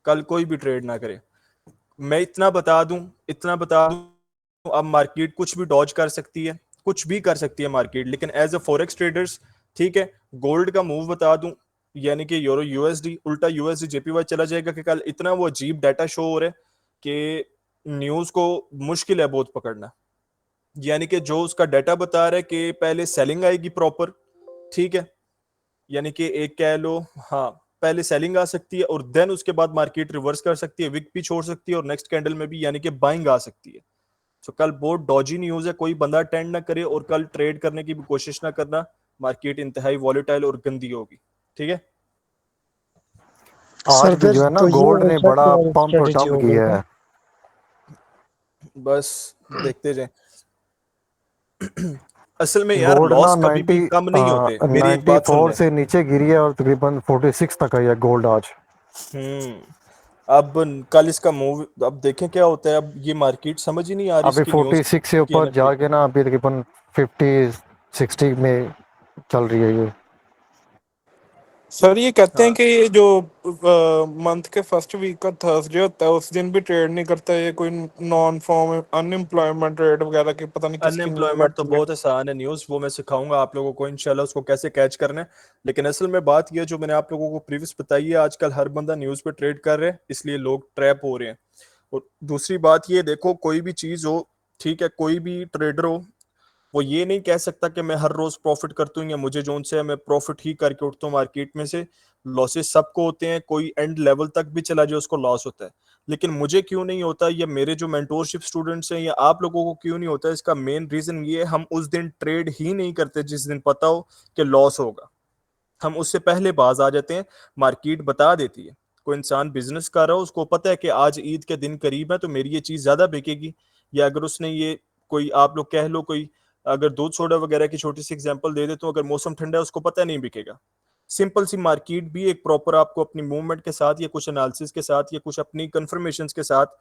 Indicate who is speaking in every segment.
Speaker 1: कल कोई भी ट्रेड ना करे। मैं इतना बता दूं, अब मार्केट कुछ भी डॉज कर सकती है, कुछ भी कर सकती है मार्केट, लेकिन एज अ फॉरेक्स ट्रेडर्स, ठीक है, गोल्ड का मूव बता दूं, यानी कि यूरो यूएसडी, उल्टा यूएसडी जेपीवाई चला जाएगा कि कल इतना वो अजीब डाटा शो हो रहा है कि न्यूज को मुश्किल है बहुत पकड़ना। यानी कि जो उसका डाटा बता रहा है कि पहले सेलिंग आएगी प्रॉपर, ठीक है, यानी कि एक कह लो, हाँ, पहले सेलिंग आ सकती है और देन उसके बाद मार्केट रिवर्स कर सकती है, विक भी छोड़ सकती है और नेक्स्ट कैंडल में भी यानी कि बाइंग आ सकती है। तो कल बहुत डॉजी न्यूज है, कोई बंदा अटेंड ना करे और कल ट्रेड करने की भी कोशिश ना करना, मार्केट इंतहाई वॉलेटाइल और गंदी होगी, ठीक है।
Speaker 2: आज भी जो है ना
Speaker 3: तो ये
Speaker 2: गोल्ड ने
Speaker 3: अच्छा
Speaker 2: बड़ा पंप
Speaker 3: स्ट्रेटेजी
Speaker 2: डंप
Speaker 3: होगा
Speaker 2: किया
Speaker 3: क्या?
Speaker 2: है।
Speaker 1: बस देखते जाए। असल में यार
Speaker 2: गोल्ड ना
Speaker 1: लॉस कभी भी कम नहीं होते, मेरी एक बात सुन
Speaker 2: 94
Speaker 1: ले।
Speaker 2: से नीचे गिरी है और तकरीबन 46 तक आई है गोल्ड आज।
Speaker 1: हम्म। अब कल इसका मूव, अब देखें क्या होता है। अब ये मार्केट समझ ही नहीं आ रही
Speaker 2: अभी
Speaker 1: इसकी न्यूज
Speaker 2: 46 से
Speaker 1: की
Speaker 2: ऊपर
Speaker 1: एनएफपी।
Speaker 2: जाके ना अभी तकरीबन 50-60 में चल रही है ये।
Speaker 4: सर ये कहते हैं
Speaker 1: हाँ,
Speaker 4: कि ये जो मंथ के फर्स्ट वीक का थर्सडे होता है उस दिन भी ट्रेड नहीं करता, ये कोई नॉन फॉर्म अनएम्प्लॉयमेंट रेट वगैरह की पता नहीं किसकी न्यूज
Speaker 1: अनएम्प्लॉयमेंट तो
Speaker 4: आती है।
Speaker 1: बहुत आसान है न्यूज, वो मैं सिखाऊंगा आप लोगों को इंशाल्लाह उसको कैसे कैच करना है। लेकिन असल में बात यह जो मैंने आप लोगों को प्रीवियस बताई है, आजकल हर बंदा न्यूज पे ट्रेड कर रहे हैं, इसलिए लोग ट्रैप हो रहे हैं। और दूसरी बात ये देखो, कोई भी चीज हो, ठीक है, कोई भी ट्रेडर हो, वो ये नहीं कह सकता कि मैं हर रोज प्रॉफिट करता हूँ या मुझे जोन से है मैं प्रॉफिट ही करके उठता हूँ मार्केट में से। लॉसेस सबको होते हैं, कोई एंड लेवल तक भी चला जाए उसको लॉस होता है, लेकिन मुझे क्यों नहीं होता, या मेरे जो मेंटोरशिप स्टूडेंट्स हैं या आप लोगों को क्यों नहीं होता, इसका मेन रीजन ये है, हम उस दिन ट्रेड ही नहीं करते जिस दिन पता हो कि लॉस होगा। हम उससे पहले बाज आ जाते हैं, मार्केट बता देती है। कोई इंसान बिजनेस कर रहा हो, उसको पता है कि आज ईद के दिन करीब है तो मेरी ये चीज ज्यादा बिकेगी। या अगर उसने ये, कोई आप लोग कह लो, कोई अगर दूध सोडा वगैरह की छोटी सी एग्जांपल दे देता हूँ, अगर मौसम ठंडा है उसको पता नहीं बिकेगा। सिंपल सी मार्केट भी एक प्रॉपर आपको अपनी मूवमेंट के साथ या कुछ एनालिसिस के साथ या कुछ अपनी कंफर्मेशन के साथ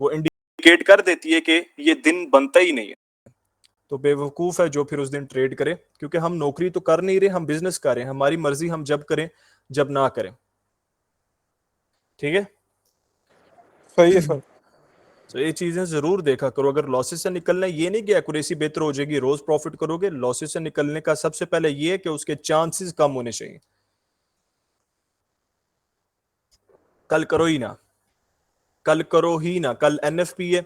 Speaker 1: वो इंडिकेट कर देती है कि ये दिन बनता ही नहीं है। तो बेवकूफ है जो फिर उस दिन ट्रेड करे, क्योंकि हम नौकरी तो कर नहीं रहे, हम बिजनेस कर रहे हैं, हमारी मर्जी हम जब करें जब ना करें, ठीक है।
Speaker 4: सही है सर।
Speaker 1: तो ये चीजें जरूर देखा करो। अगर लॉसेस से निकलना है, ये नहीं कि एक्यूरेसी बेहतर हो जाएगी रोज प्रॉफिट करोगे, लॉसेस से निकलने का सबसे पहले ये है कि उसके चांसेस कम होने चाहिए। कल करो ही ना, कल करो ही ना। कल एनएफपी है,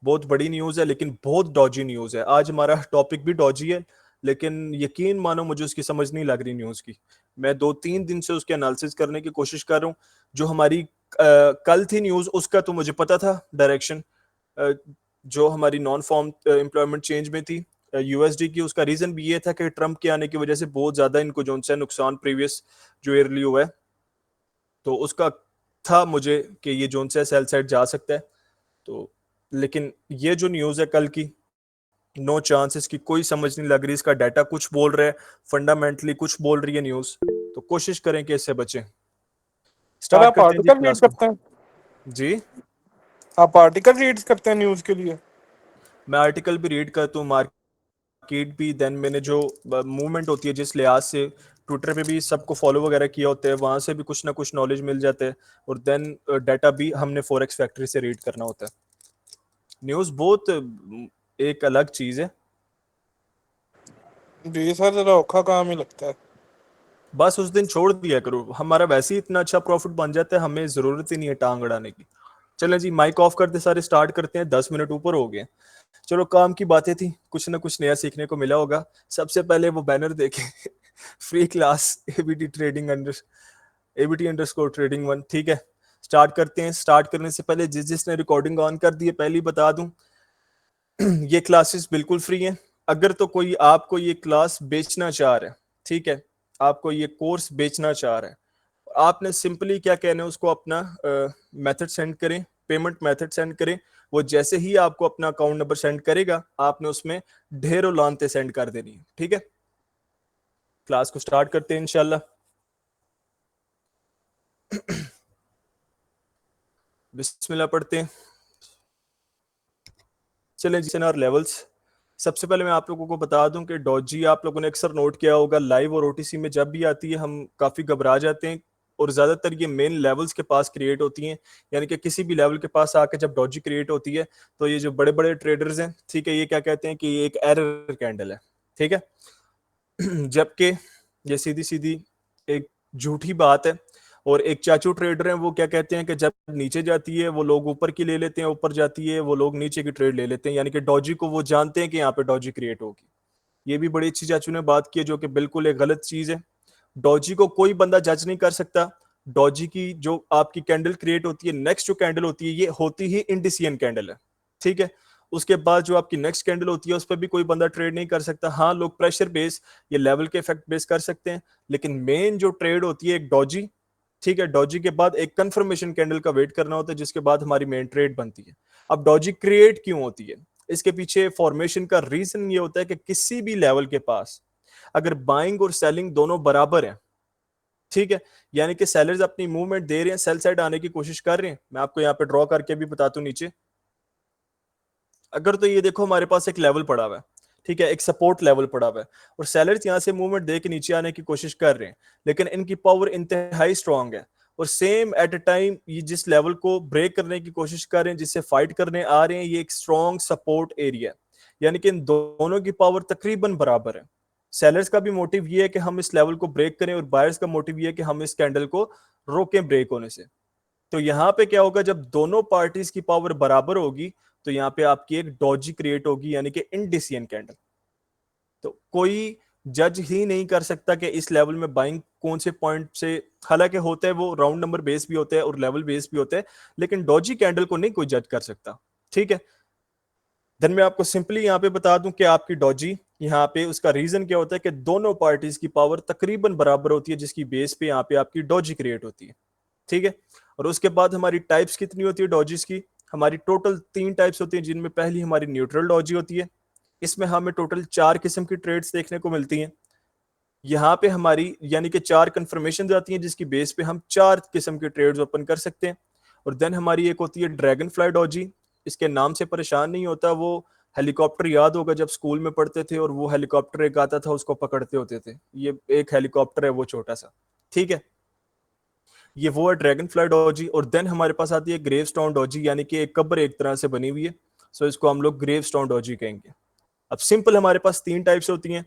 Speaker 1: बहुत बड़ी न्यूज है लेकिन बहुत डॉजी न्यूज है। आज हमारा टॉपिक भी डॉजी है, लेकिन यकीन मानो मुझे उसकी समझ नहीं लग रही न्यूज की। मैं 2-3 दिन से उसके एनालिसिस करने की कोशिश कर रहा हूँ। जो हमारी कल थी न्यूज, उसका तो मुझे पता था डायरेक्शन, जो हमारी नॉन फॉर्म एम्प्लॉयमेंट चेंज में थी यूएसडी की, उसका रीजन भी ये था कि ट्रंप के आने की वजह से बहुत ज्यादा इनको जो है नुकसान प्रीवियस जो ईयरली हुआ है, तो उसका था मुझे कि ये जोन से सेल साइड जा सकता है। तो लेकिन ये जो न्यूज है कल की, नो चांस, इसकी कोई समझ नहीं लग रही। इसका डाटा कुछ बोल रहा है, फंडामेंटली कुछ बोल रही है न्यूज, तो कोशिश करें कि इससे बचें।
Speaker 4: सर
Speaker 1: स्टार्ट
Speaker 4: आप
Speaker 1: करते हैं जी
Speaker 4: आर्टिकल रीड
Speaker 1: क्लास को।
Speaker 4: करते हैं?
Speaker 1: जी,
Speaker 4: आप आर्टिकल रीड करते हैं न्यूज के लिए?
Speaker 1: मैं आर्टिकल भी रीड करता हूँ, मार्केट भी, देन मैंने जो मूवमेंट होती है जिस लिहाज से ट्विटर पे भी सबको फॉलो वगैरह किया होता है, वहां से भी कुछ ना कुछ नॉलेज मिल जाता है। और देन डाटा भी हमने फॉरेक्स फैक्ट्री से रीड करना होता है। न्यूज बहुत एक अलग चीज है।
Speaker 4: जी सर, जरा औखा काम ही लगता है।
Speaker 1: बस उस दिन छोड़ दिया करो, हमारा वैसे ही इतना अच्छा प्रॉफिट बन जाता है, हमें जरूरत ही नहीं है टांग अड़ाने की। चलें जी, माइक ऑफ करते सारे स्टार्ट करते हैं, 10 मिनट ऊपर हो गए। चलो, काम की बातें थी, कुछ ना कुछ नया सीखने को मिला होगा। सबसे पहले वो बैनर देखे free class ABT trading under ABT underscore trading 1, ठीक है। स्टार्ट करते हैं। स्टार्ट करने से पहले जिसने रिकॉर्डिंग ऑन कर दी है, पहले बता दूं ये क्लासेस बिल्कुल फ्री हैं। अगर तो कोई आपको ये क्लास बेचना चाह रहा है, ठीक है, आपको ये कोर्स बेचना चाह रहा है, आपने सिंपली क्या कहना है, उसको अपना मेथड सेंड करें, पेमेंट मेथड सेंड करें। वो जैसे ही आपको अपना अकाउंट नंबर सेंड करेगा, आपने उसमें ढेरों लानते सेंड कर देनी है, ठीक है। क्लास को स्टार्ट करते हैं इंशाल्लाह। बिस्मिल्लाह पढ़ते हैं। चलें जी, और लेवल्स। सबसे पहले मैं आप लोगों को बता दूं कि डॉजी आप लोगों ने अक्सर नोट किया होगा, लाइव और ओटीसी में जब भी आती है हम काफी घबरा जाते हैं और ज्यादातर ये मेन लेवल्स के पास क्रिएट होती हैं, यानी कि किसी भी लेवल के पास आके जब डॉजी क्रिएट होती है तो ये जो बड़े बड़े ट्रेडर्स हैं, ठीक है, ये क्या कहते हैं कि ये एक एरर कैंडल है, ठीक है। जबकि ये सीधी सीधी एक झूठी बात है। और एक चाचू ट्रेडर हैं, वो क्या कहते हैं कि जब नीचे जाती है वो लोग ऊपर की ले लेते हैं, ऊपर जाती है वो लोग नीचे की ट्रेड ले लेते हैं, यानी कि डॉजी को वो जानते हैं कि यहाँ पे डॉजी क्रिएट होगी। ये भी बड़ी अच्छी चाचू ने बात की है, जो कि बिल्कुल एक गलत चीज है। डॉजी को कोई बंदा जज नहीं कर सकता। डॉजी की जो आपकी कैंडल क्रिएट होती है, नेक्स्ट जो कैंडल होती है, ये होती ही इंडिसियन कैंडल है, ठीक है। उसके बाद जो आपकी नेक्स्ट कैंडल होती है उस पर भी कोई बंदा ट्रेड नहीं कर सकता। हाँ, लोग प्रेशर बेस, ये लेवल के इफेक्ट बेस कर सकते हैं, लेकिन मेन जो ट्रेड होती है एक डॉजी, ठीक है। डॉजी के बाद एक कंफर्मेशन कैंडल का वेट करना होता है, जिसके बाद हमारी मेन ट्रेड बनती है। अब डॉजी क्रिएट क्यों होती है, इसके पीछे फॉर्मेशन का रीजन ये होता है कि किसी भी लेवल के पास अगर बाइंग और सेलिंग दोनों बराबर हैं, ठीक है, यानी कि सेलर्स अपनी मूवमेंट दे रहे हैं, सेल साइड आने की कोशिश कर रहे हैं। मैं आपको यहाँ पे ड्रॉ करके भी बताता हूँ नीचे। अगर तो ये देखो हमारे पास एक लेवल पड़ा हुआ है, ठीक है, एक सपोर्ट लेवल पड़ा हुआ है, और सेलर्स यहाँ से मूवमेंट दे के नीचे आने की कोशिश कर रहे हैं, लेकिन इनकी पावर इंतहाई स्ट्रांग है। और सेम एट अ टाइम ये जिस लेवल को ब्रेक करने की कोशिश कर रहे हैं, जिससे फाइट करने आ रहे हैं, ये एक स्ट्रांग सपोर्ट एरिया, यानी कि इन दोनों की पावर तकरीबन बराबर है। सेलर्स का भी मोटिव ये है कि हम इस लेवल को ब्रेक करें, और बायर्स का मोटिव ये है कि हम इस कैंडल को रोकें ब्रेक होने से। तो यहाँ पे क्या होगा, जब दोनों पार्टीज की पावर बराबर होगी तो यहाँ पे आपकी एक डॉजी क्रिएट होगी, यानी कि इंडिसियन कैंडल। तो कोई जज ही नहीं कर सकता कि इस लेवल में बाइंग कौन से पॉइंट से, हालांकि होता है वो राउंड नंबर बेस भी होता है और लेवल बेस भी होता है, लेकिन डॉजी कैंडल को नहीं कोई जज कर सकता, ठीक है। देन मैं आपको सिंपली यहाँ पे बता दूं कि आपकी डॉजी यहाँ पे उसका रीजन क्या होता है कि दोनों पार्टीज की पावर तकरीबन बराबर होती है, जिसकी बेस पे यहाँ पे आपकी डॉजी क्रिएट होती है, ठीक है। और उसके बाद हमारी टाइप्स कितनी होती है डॉजीज की, हमारी टोटल 3 टाइप्स होती हैं, जिनमें पहली हमारी न्यूट्रल डॉजी होती है। इसमें हमें टोटल 4 किस्म की ट्रेड्स देखने को मिलती हैं। यहाँ पे हमारी यानी कि 4 कंफर्मेशन आती हैं, जिसकी बेस पे हम 4 किस्म के ट्रेड्स ओपन कर सकते हैं। और देन हमारी एक होती है ड्रैगन फ्लाई डॉजी। इसके नाम से परेशान नहीं होता, वो हेलीकॉप्टर याद होगा जब स्कूल में पढ़ते थे, और वो हेलीकॉप्टर एक आता था, उसको पकड़ते होते थे। ये एक हेलीकॉप्टर है वो छोटा सा, ठीक है, ये वो है ड्रैगन फ्लाई डॉजी। और देन हमारे पास आती है ग्रेव स्टोन डॉजी, यानी कि एक कब्र एक तरह से बनी हुई है, सो इसको हम लोग ग्रेव स्टोन डॉजी कहेंगे। अब सिंपल हमारे पास 3 टाइप्स होती हैं।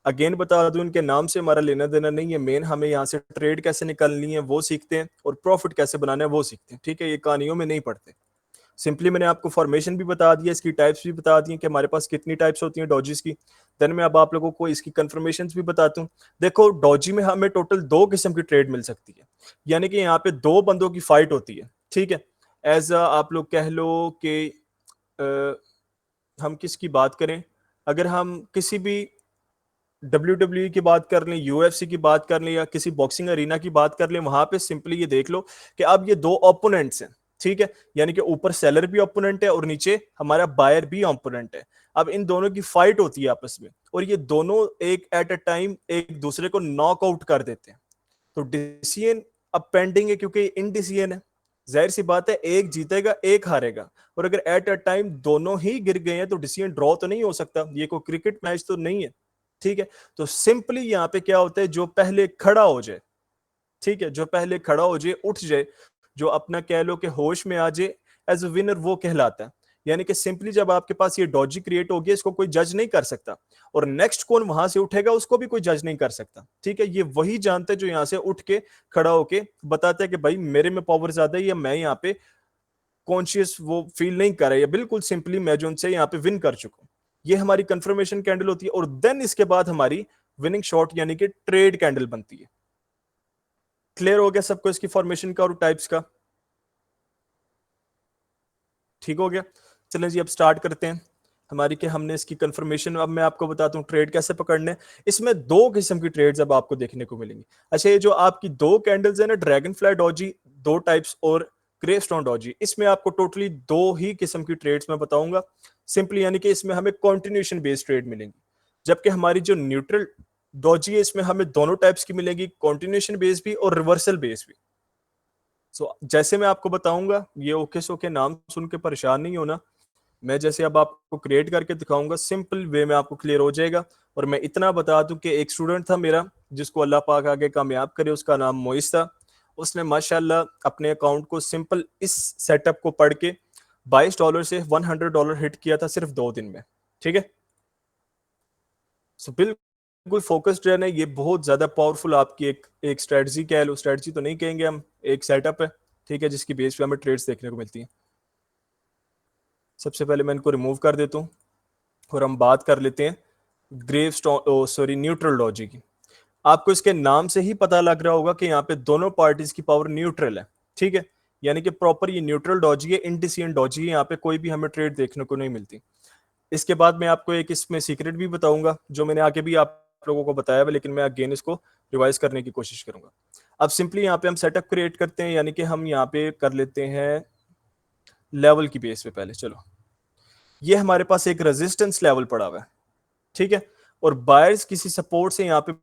Speaker 1: अगेन बता दूं, इनके नाम से हमारा लेना देना नहीं है, मेन हमें यहाँ से ट्रेड कैसे निकालनी है वो सीखते हैं, और प्रॉफिट कैसे बनाना है वो सीखते हैं, ठीक है। ये कहानियों में नहीं पढ़ते। सिंपली मैंने आपको फॉर्मेशन भी बता दिया, इसकी टाइप्स भी बता दी कि हमारे पास कितनी टाइप्स होती हैं डॉजीज की। देन मैं अब आप लोगों को इसकी कंफर्मेशन भी बताता हूँ। देखो, डॉजी में हमें टोटल 2 किस्म की ट्रेड मिल सकती है, यानी कि यहाँ पे 2 बंदों की फाइट होती है, ठीक है। एज आप लोग कह लो कि हम किसकी बात करें, अगर हम किसी भी WWE की बात कर लें, UFC की बात कर लें, या किसी बॉक्सिंग अरीना की बात कर लें, वहां पे सिंपली ये देख लो कि अब ये 2 ओपोनेंट्स हैं, ठीक है, यानी कि ऊपर सेलर भी ओपोनेंट है और नीचे हमारा बायर भी ओपोनेंट है। अब इन दोनों की फाइट होती है आपस में, और ये दोनों एक एट अ टाइम एक दूसरे को नॉकआउट कर देते हैं। तो डिसीजन अब पेंडिंग है, क्योंकि इनडिसीजन है। जाहिर सी बात है, एक जीतेगा एक हारेगा, और अगर एट अ टाइम दोनों ही गिर गए हैं तो डिसीजन ड्रॉ तो नहीं हो सकता, ये कोई क्रिकेट मैच तो नहीं है, ठीक है। तो सिंपली यहाँ पे क्या होता है, जो पहले खड़ा हो जाए, ठीक है, जो पहले खड़ा हो जाए, उठ जाए, जो अपना कह लो कि होश में आ जाए, एज अ विनर वो कहलाता है। यानी कि सिंपली जब आपके पास ये डॉजी क्रिएट होगी, इसको कोई जज नहीं कर सकता, और नेक्स्ट कौन वहां से उठेगा उसको भी कोई जज नहीं कर सकता, ठीक है। ये वही जानते हैं जो यहाँ से उठ के खड़ा होके बताते हैं कि भाई मेरे में पावर ज्यादा है, या मैं यहाँ पे कॉन्शियस वो फील नहीं कर रहा है, या बिल्कुल सिंपली मैं जो उनसे यहाँ पे विन कर चुका हूँ। ये हमारी कंफर्मेशन कैंडल होती है, और देन इसके बाद हमारी विनिंग शॉट यानी कि ट्रेड कैंडल बनती है। क्लियर हो गया सबको इसकी फॉर्मेशन का और टाइप्स का? ठीक हो गया। चलें जी, अब स्टार्ट करते हैं हमारी कि हमने इसकी कंफर्मेशन। अब मैं आपको बताता हूँ ट्रेड कैसे पकड़ने। इसमें 2 किस्म की ट्रेड्स अब आपको देखने को मिलेंगी। अच्छा, ये जो आपकी 2 कैंडल्स है ना, ड्रैगन फ्लाई डॉजी 2 टाइप्स और ग्रेवस्टोन डॉजी, इसमें आपको टोटली 2 ही किस्म की ट्रेड्स मैं बताऊंगा सिंपली, यानी कि इसमें हमें कॉन्टिन्यूशन बेस्ड ट्रेड मिलेंगी। जबकि हमारी जो न्यूट्रल डॉजी है, इसमें हमें दोनों टाइप्स की मिलेगी, कॉन्टिन्यूशन बेस्ड भी और रिवर्सल बेस्ड भी। सो जैसे मैं आपको बताऊंगा, ये ओके सोके नाम सुन के परेशान नहीं होना। मैं जैसे अब आपको क्रिएट करके दिखाऊंगा, सिंपल वे में आपको क्लियर हो जाएगा। और मैं इतना बता दूं कि एक स्टूडेंट था मेरा, जिसको अल्लाह पाक आगे कामयाब करे, उसका नाम मोइस था, उसने माशाल्लाह अपने अकाउंट को सिंपल इस सेटअप को पढ़ के $22 से $100 हिट किया था सिर्फ 2 दिन में। ठीक है, सो बिल्कुल फोकस्ड रहना, ये बहुत ज्यादा पावरफुल आपकी एक स्ट्रेटजी कह लो, स्ट्रेटजी तो नहीं कहेंगे हम, एक सेटअप है, ठीक है, जिसकी बेस पे हमें ट्रेड्स देखने को मिलती हैं। सबसे पहले मैं इनको रिमूव कर देता हूँ और हम बात कर लेते हैं न्यूट्रल डॉजी की। आपको इसके नाम से ही पता लग रहा होगा कि यहाँ पे दोनों पार्टीज की पावर न्यूट्रल है। ठीक है, यानी कि प्रॉपर ये न्यूट्रल डॉजी है, इंडिसिएंट डॉजी है, यहाँ पे कोई भी हमें ट्रेड देखने को नहीं मिलती। इसके बाद मैं आपको एक इसमें सीक्रेट भी बताऊंगा जो मैंने आगे भी आप लोगों को बताया है, लेकिन मैं अगेन इसको रिवाइज करने की कोशिश करूंगा। अब सिंपली यहाँ पे हम सेटअप क्रिएट करते हैं, यानी कि हम यहाँ पे कर लेते हैं लेवल की बेस पे। पहले चलो, ये हमारे पास एक रेजिस्टेंस लेवल पड़ा हुआ है, ठीक है, और बायर्स किसी सपोर्ट से यहाँ पे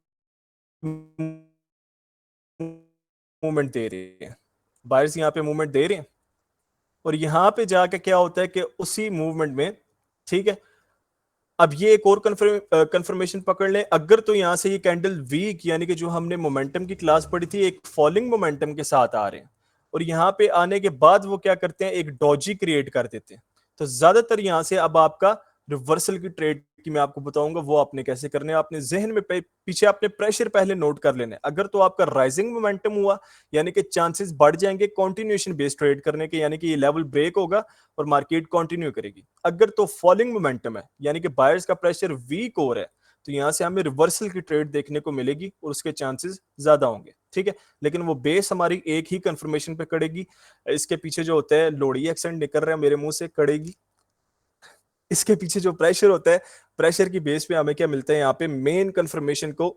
Speaker 1: मूवमेंट दे रहे हैं, बायर्स यहाँ पे मूवमेंट दे रहे हैं, और यहाँ पे जाके क्या होता है कि उसी मूवमेंट में, ठीक है, अब ये एक और कंफर्मेशन पकड़ लें अगर, तो यहां से ये कैंडल वीक, यानी कि जो हमने मोमेंटम की क्लास पढ़ी थी, एक फॉलिंग मोमेंटम के साथ आ रहे हैं, और यहां पे आने के बाद वो क्या करते हैं, एक डॉजी क्रिएट कर देते हैं। तो ज्यादातर यहां से अब आपका रिवर्सल की ट्रेड की मैं आपको बताऊंगा वो आपने कैसे करने हैं। आपने जहन में पीछे आपने प्रेशर पहले नोट कर लेना है। अगर तो आपका राइजिंग मोमेंटम हुआ, यानी कि चांसेस बढ़ जाएंगे कंटिन्यूएशन बेस्ड ट्रेड करने के, यानी कि ये लेवल ब्रेक होगा और मार्केट कंटिन्यू करेगी। अगर तो फॉलिंग मोमेंटम है, यानी कि बायर्स का प्रेशर वीक हो रहा है, तो यहां से हमें रिवर्सल की ट्रेड देखने को मिलेगी और उसके चांसेस ज्यादा होंगे। ठीक है, लेकिन वो बेस हमारी एक ही कंफर्मेशन पे करेगी। इसके पीछे जो होता है, लोड़ी एक्सेंट निकल रहा है मेरे मुंह से, करेगी। इसके पीछे जो प्रेशर होता है, प्रेशर की बेस पे हमें क्या मिलता है यहाँ पे, मेन कंफर्मेशन को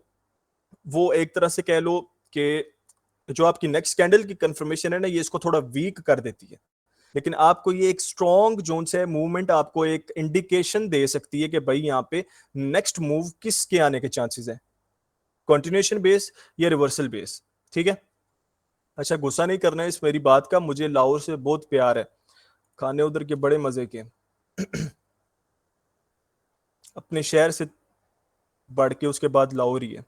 Speaker 1: वो एक तरह से कह लो कि जो आपकी नेक्स्ट कैंडल की कंफर्मेशन है ना, ये इसको थोड़ा वीक कर देती है, लेकिन आपको ये एक स्ट्रॉन्ग जोन से मूवमेंट आपको एक इंडिकेशन दे सकती है कि भाई यहाँ पे नेक्स्ट मूव किसके आने के चांसेस है, कंटिन्यूएशन बेस या रिवर्सल बेस। ठीक है, अच्छा गुस्सा नहीं करना है इस मेरी बात का, मुझे लाहौर से बहुत प्यार है, खाने उधर के बड़े मजे के अपने शहर से बढ़ के उसके बाद लाहौर ही है।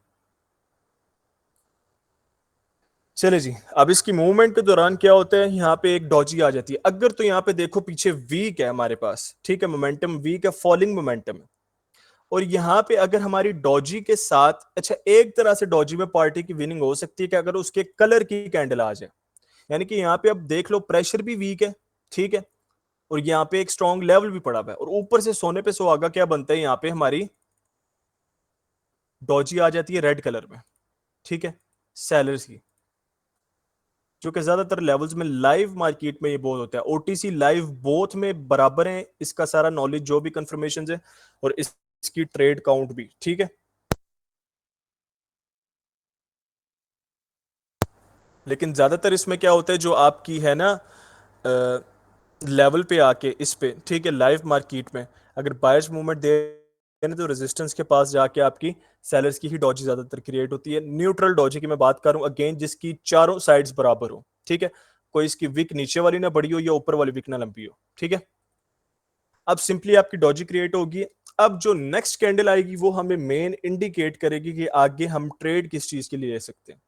Speaker 1: चले जी, अब इसकी मूवमेंट के दौरान क्या होता है, यहाँ पे एक डॉजी आ जाती है। अगर तो यहाँ पे देखो पीछे वीक है हमारे पास, ठीक है, मोमेंटम वीक है, फॉलिंग मोमेंटम है, और यहाँ पे अगर हमारी डॉजी के साथ, अच्छा एक तरह से डॉजी में पार्टी की विनिंग हो सकती है कि अगर उसके कलर की कैंडल आ जाए, यानी कि यहाँ पे अब देख लो प्रेशर भी वीक है, ठीक है, और यहाँ पे एक स्ट्रॉन्ग लेवल भी पड़ा हुआ है, और ऊपर से सोने पे सुहागा क्या बनता है, यहाँ पे हमारी डॉजी आ जाती है रेड कलर में, ठीक है, सेलर्स की, जो कि ज्यादातर लेवल्स में लाइव मार्केट में ये बहुत होता है। ओटीसी लाइव बोथ में बराबर है, इसका सारा नॉलेज जो भी कंफर्मेशन है और इसकी ट्रेड काउंट भी। ठीक है, लेकिन ज्यादातर इसमें क्या होता है, जो आपकी है ना लेवल पे आके इस पे, ठीक है, लाइव मार्केट में अगर बायर्स मूवमेंट दे ना, तो रेजिस्टेंस के पास जाके आपकी सेलर्स की ही डॉजी ज्यादातर क्रिएट होती है। न्यूट्रल डॉजी की मैं बात करूं अगेन, जिसकी चारों साइड्स बराबर हो, ठीक है, कोई इसकी विक नीचे वाली ना बड़ी हो या ऊपर वाली विक ना लंबी हो। ठीक है, अब सिंपली आपकी डॉजी क्रिएट होगी। अब जो नेक्स्ट कैंडल आएगी वो हमें मेन इंडिकेट करेगी कि आगे हम ट्रेड किस चीज के लिए ले सकते हैं।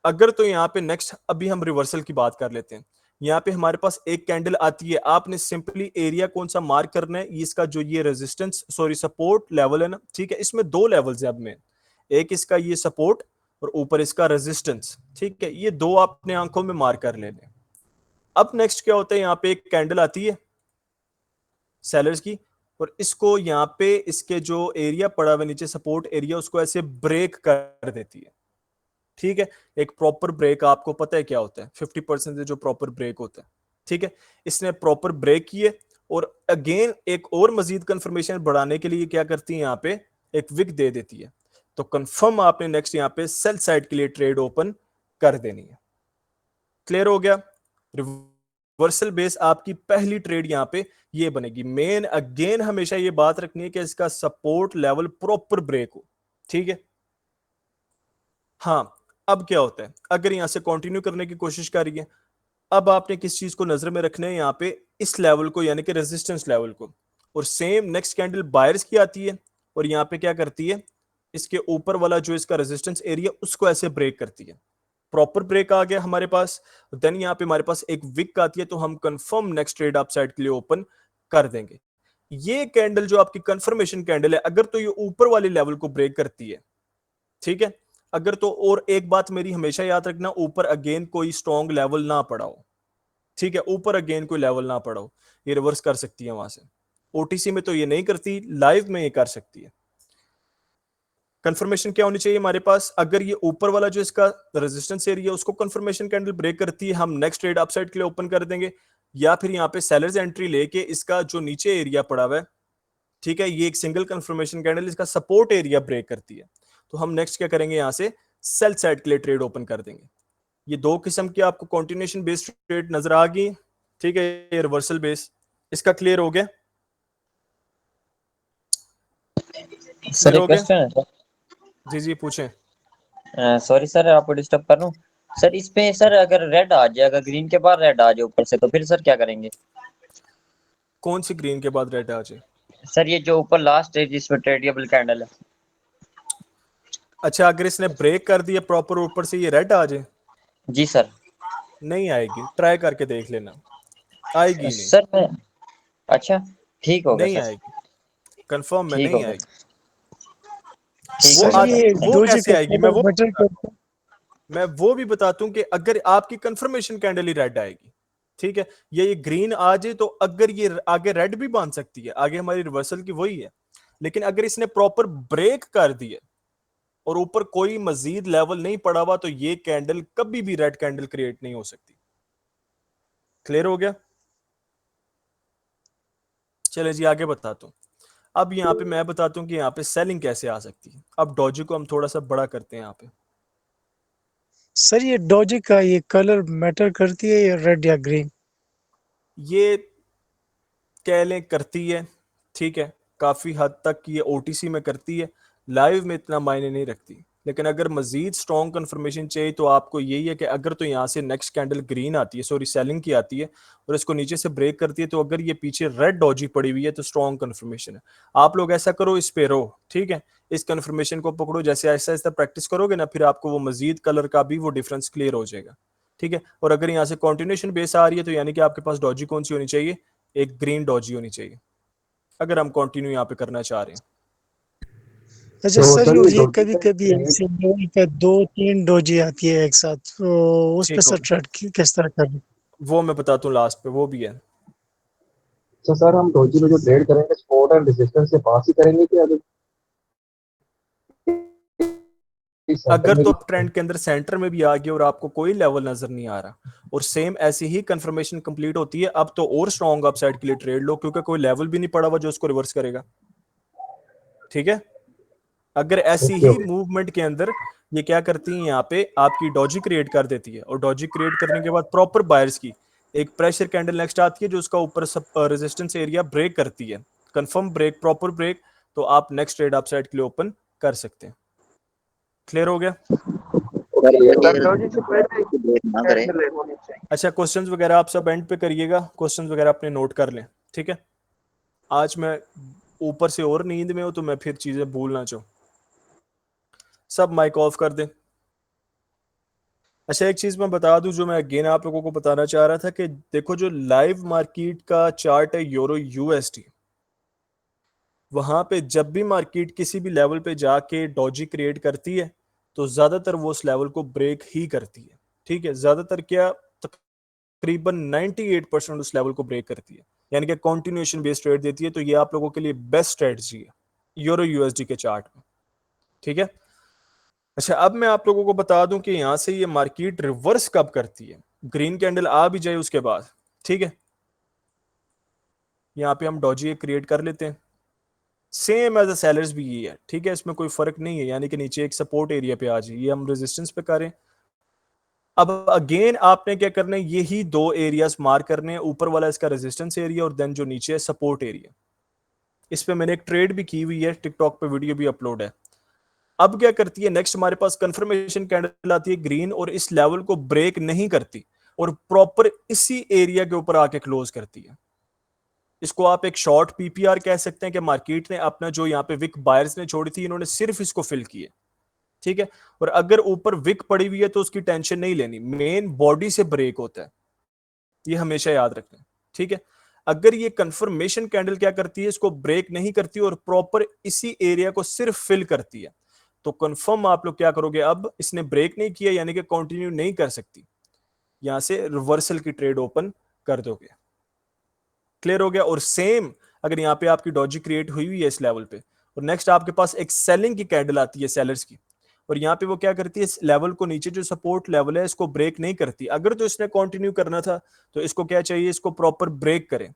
Speaker 1: अगर तो यहाँ पे नेक्स्ट, अभी हम रिवर्सल की बात कर लेते हैं। यहाँ पे हमारे पास एक कैंडल आती है, आपने सिंपली एरिया कौन सा मार्क करना है, इसका जो ये रेजिस्टेंस सॉरी सपोर्ट लेवल है ना, ठीक है, इसमें दो लेवल्स है अब में, एक इसका ये सपोर्ट और ऊपर इसका रेजिस्टेंस। ठीक है, ये दो आपने आंखों में मार्क कर लेने। अब नेक्स्ट क्या होता है, यहाँ पे एक कैंडल आती है सेलर्स की, और इसको यहाँ पे इसके जो एरिया पड़ा हुआ नीचे सपोर्ट एरिया, उसको ऐसे ब्रेक कर देती है। ठीक है, एक प्रॉपर ब्रेक आपको पता है क्या होता है, 50% जो प्रॉपर ब्रेक होता है। ठीक है, इसने प्रॉपर ब्रेक किए, और अगेन एक और मजीद कंफर्मेशन बढ़ाने के लिए क्या करती है, यहाँ पे एक विक दे देती है। तो कंफर्म आपने नेक्स्ट यहाँ पे सेल साइड के लिए ट्रेड ओपन कर देनी है। क्लियर हो गया, रिवर्सल बेस आपकी पहली ट्रेड यहाँ पे ये बनेगी। मेन अगेन हमेशा ये बात रखनी है कि इसका सपोर्ट लेवल प्रॉपर ब्रेक हो। ठीक है, हाँ, अब क्या होता है, अगर यहां से कंटिन्यू करने की कोशिश करिए, अब आपने किस चीज को नजर में रखना है, यहाँ पे इस लेवल को, यानी कि रेजिस्टेंस लेवल को, और सेम नेक्स्ट कैंडल बायर्स की आती है और यहाँ पे क्या करती है, इसके ऊपर वाला जो इसका रेजिस्टेंस एरिया उसको ऐसे ब्रेक करती है। प्रॉपर ब्रेक आ गया हमारे पास, देन यहाँ पे हमारे पास एक विक आती है, तो हम कंफर्म नेक्स्ट ट्रेड अपसाइड के लिए ओपन कर देंगे। ये कैंडल जो आपकी कंफर्मेशन कैंडल है, अगर तो ये ऊपर वाले लेवल को ब्रेक करती है, ठीक है, अगर तो, और एक बात मेरी हमेशा याद रखना, ऊपर अगेन कोई स्ट्रॉन्ग लेवल ना पड़ा हो, ठीक है, ऊपर अगेन कोई लेवल ना पड़ा हो, ये रिवर्स कर सकती है वहां से। ओटीसी में तो ये नहीं करती, लाइव में ये कर सकती है। कंफर्मेशन क्या होनी चाहिए हमारे पास, अगर ये ऊपर वाला जो इसका रेजिस्टेंस एरिया उसको कंफर्मेशन कैंडल ब्रेक करती है, हम नेक्स्ट ट्रेड अपसाइड के लिए ओपन कर देंगे, या फिर यहाँ पे सेलर्स एंट्री लेके इसका जो नीचे एरिया पड़ा हुआ है, ठीक है, ये एक सिंगल कंफर्मेशन कैंडल इसका सपोर्ट एरिया ब्रेक करती है, तो हम नेक्स्ट क्या करेंगे, यहां से सेल साइड के लिए ट्रेड ओपन कर देंगे। ये दो किस्म की आपको कॉन्टिन्यूएशन बेस्ड ट्रेड नजर आ गई, ठीक है, ये रिवर्सल बेस, इसका क्लियर हो गया?
Speaker 3: सर
Speaker 1: क्लियर
Speaker 3: एक
Speaker 1: हो गया?
Speaker 3: क्वेश्चन है सर।
Speaker 1: जी जी पूछें।
Speaker 3: सॉरी सर आपको डिस्टर्ब कर रहा हूँ सर। इस पे सर अगर रेड आ जाए, अगर ग्रीन के बाद रेड आ जाए ऊपर से, तो फिर सर क्या करेंगे?
Speaker 1: कौन सी ग्रीन के बाद रेड आ जाए?
Speaker 3: सर ये जो ऊपर लास्ट है जिसमें ट्रेडेबल कैंडल है।
Speaker 1: अच्छा, अगर इसने ब्रेक कर दिया प्रॉपर ऊपर से, ये रेड आ जाए?
Speaker 3: जी सर।
Speaker 1: नहीं आएगी, ट्राई करके देख लेना, आएगी नहीं।
Speaker 3: सर मैं, अच्छा ठीक होगा
Speaker 1: नहीं
Speaker 3: सर।
Speaker 1: आएगी, कंफर्म में
Speaker 3: ठीक
Speaker 1: नहीं
Speaker 3: होगा।
Speaker 1: आएगी।
Speaker 3: ठीक
Speaker 1: वो
Speaker 3: होगा
Speaker 5: ये
Speaker 3: सर।
Speaker 1: वो
Speaker 5: डोजी
Speaker 1: कैसे
Speaker 5: का
Speaker 1: आएगी,
Speaker 5: कलर मैटर करता है।
Speaker 1: मैं वो भी बताता हूं कि अगर आपकी कंफर्मेशन कैंडल ही रेड आएगी, ठीक है, ये ग्रीन आ जाए, तो अगर ये आगे रेड भी बांध सकती है, आगे हमारी रिवर्सल की वही है, लेकिन अगर इसने प्रॉपर ब्रेक कर दिया और ऊपर कोई मजीद लेवल नहीं पड़ा हुआ, तो ये कैंडल कभी भी रेड कैंडल क्रिएट नहीं हो सकती। क्लियर हो गया? चले जी आगे बताता हूं। अब यहाँ पे मैं बताता हूं कि यहाँ पे सेलिंग कैसे आ सकती है। अब डॉजी को हम थोड़ा सा बड़ा करते हैं यहाँ पे।
Speaker 5: सर ये डोजी का ये कलर मैटर करती है, ये रेड या ग्रीन?
Speaker 1: ये कह लें करती है, ठीक है, काफी हद तक ये ओटीसी में करती है, लाइव में इतना मायने नहीं रखती, लेकिन अगर मजीद स्ट्रॉन्ग कंफर्मेशन चाहिए तो आपको यही है कि अगर तो यहाँ से नेक्स्ट कैंडल ग्रीन आती है, सॉरी सेलिंग की आती है, और इसको नीचे से ब्रेक करती है, तो अगर ये पीछे रेड डॉजी पड़ी हुई है तो स्ट्रॉन्ग कंफर्मेशन है। आप लोग ऐसा करो, इस पे रहो, ठीक है, इस कंफर्मेशन को पकड़ो, जैसे ऐसा ऐसा प्रैक्टिस करोगे ना, फिर आपको वो मजीद कलर का भी वो डिफरेंस क्लियर हो जाएगा, ठीक है। और अगर यहाँ से कॉन्टिन्यूशन बेस आ रही है, तो यानी कि आपके पास डॉजी कौन सी होनी चाहिए, एक ग्रीन डॉजी होनी चाहिए, अगर हम कंटिन्यू यहाँ पे करना चाह रहे हैं।
Speaker 5: अच्छा
Speaker 2: तो
Speaker 5: सर
Speaker 2: सर
Speaker 5: ये कभी कभी ऐसे लेवल पे 2-3 डोजी आती है एक साथ, तो उस पे
Speaker 1: ठीक हो
Speaker 5: सर
Speaker 1: गया,
Speaker 5: ट्रेड किस तरह करना?
Speaker 1: वो मैं बताता हूँ लास्ट पे, वो भी है।
Speaker 2: तो सर हम डोजी में जो ट्रेड करेंगे सपोर्ट एंड रेजिस्टेंस से पास ही करेंगे कि अगर सेंटर
Speaker 1: अगर
Speaker 2: में
Speaker 1: तो
Speaker 2: भी?
Speaker 1: ट्रेंड के अंदर सेंटर में भी आ गया और आपको कोई लेवल नजर नहीं आ रहा, और सेम ऐसी ही कंफर्मेशन कंप्लीट होती है, अब तो और स्ट्रॉन्ग अपसाइड के लिए ट्रेड लो, क्योंकि कोई लेवल भी नहीं पड़ा हुआ जो उसको रिवर्स करेगा, ठीक है। अगर ऐसी
Speaker 2: ओके
Speaker 1: ही
Speaker 2: ओके।
Speaker 1: मूवमेंट के अंदर ये क्या करती है, यहाँ पे आपकी डॉजी क्रिएट कर देती है, और डॉजी क्रिएट करने के बाद प्रॉपर बायर्स की एक प्रेशर कैंडल नेक्स्ट आती है जो उसका ऊपर रेजिस्टेंस एरिया ब्रेक करती है, कंफर्म ब्रेक, प्रॉपर ब्रेक, तो आप नेक्स्ट ट्रेड अपसाइड के लिए ओपन कर सकते हैं। क्लियर हो गया? अच्छा, क्वेश्चंस वगैरह आप सब एंड पे करिएगा, क्वेश्चंस वगैरह अपने नोट कर लें, ठीक है। आज मैं ऊपर से और नींद में हूं, तो मैं फिर चीजें भूल ना चाहूं। सब माइक ऑफ कर दें। अच्छा, एक चीज मैं बता दूं जो मैं अगेन आप लोगों को बताना चाह रहा था, कि देखो जो लाइव मार्केट का चार्ट है यूरो यूएसडी, वहां पे जब भी मार्केट किसी भी लेवल पे जाके डॉजी क्रिएट करती है, तो ज्यादातर वो उस लेवल को ब्रेक ही करती है, ठीक है, ज्यादातर क्या, तकरीबन 98% उस लेवल को ब्रेक करती है, यानी कि कंटिन्यूएशन बेस्ड ट्रेड देती है। तो ये आप लोगों के लिए बेस्ट स्ट्रेटजी है यूरो यूएसडी के चार्ट में, ठीक है। अच्छा, अब मैं आप लोगों को बता दूं कि यहां से ये मार्केट रिवर्स कब करती है, ग्रीन कैंडल आ भी जाए उसके बाद, ठीक है। यहाँ पे हम डॉजी क्रिएट कर लेते हैं, सेम एज अ सेलर्स भी ये है, ठीक है, इसमें कोई फर्क नहीं है, यानी कि नीचे एक सपोर्ट एरिया पे आ जाए, ये हम रेजिस्टेंस पे करें। अब अगेन आपने क्या करना है, यही दो एरियाज मार्क करने हैं, ऊपर वाला इसका रेजिस्टेंस एरिया और देन जो नीचे है सपोर्ट एरिया। इस पे मैंने एक ट्रेड भी की हुई है, टिकटॉक पे वीडियो भी अपलोड है। अब क्या करती है, नेक्स्ट हमारे पास कंफर्मेशन कैंडल आती है ग्रीन, और इस लेवल को ब्रेक नहीं करती और प्रॉपर इसी एरिया के ऊपर आके क्लोज करती है। इसको आप एक शॉर्ट पीपीआर कह सकते हैं, कि मार्केट ने अपना जो यहाँ पे विक बायर्स ने छोड़ी थी, इन्होंने सिर्फ इसको फिल किए, ठीक है। और अगर ऊपर विक पड़ी हुई है तो उसकी टेंशन नहीं लेनी, मेन बॉडी से ब्रेक होता है, ये हमेशा याद रखना, ठीक है। अगर ये कंफर्मेशन कैंडल क्या करती है, इसको ब्रेक नहीं करती और प्रॉपर इसी एरिया को सिर्फ फिल करती है, तो कंफर्म आप लोग क्या करोगे, अब इसने ब्रेक नहीं किया यानी कि कंटिन्यू नहीं कर सकती, यहां से रिवर्सल की ट्रेड ओपन कर दोगे। क्लियर हो गया। और सेम अगर यहाँ पे आपकी डॉजी क्रिएट हुई हुई है इस लेवल पे, और नेक्स्ट आपके पास एक सेलिंग की कैंडल आती है सेलर्स की, और यहाँ पे वो क्या करती है, इस लेवल को नीचे जो सपोर्ट लेवल है इसको ब्रेक नहीं करती। अगर तो इसने कंटिन्यू करना था तो इसको क्या चाहिए, इसको प्रॉपर ब्रेक करें।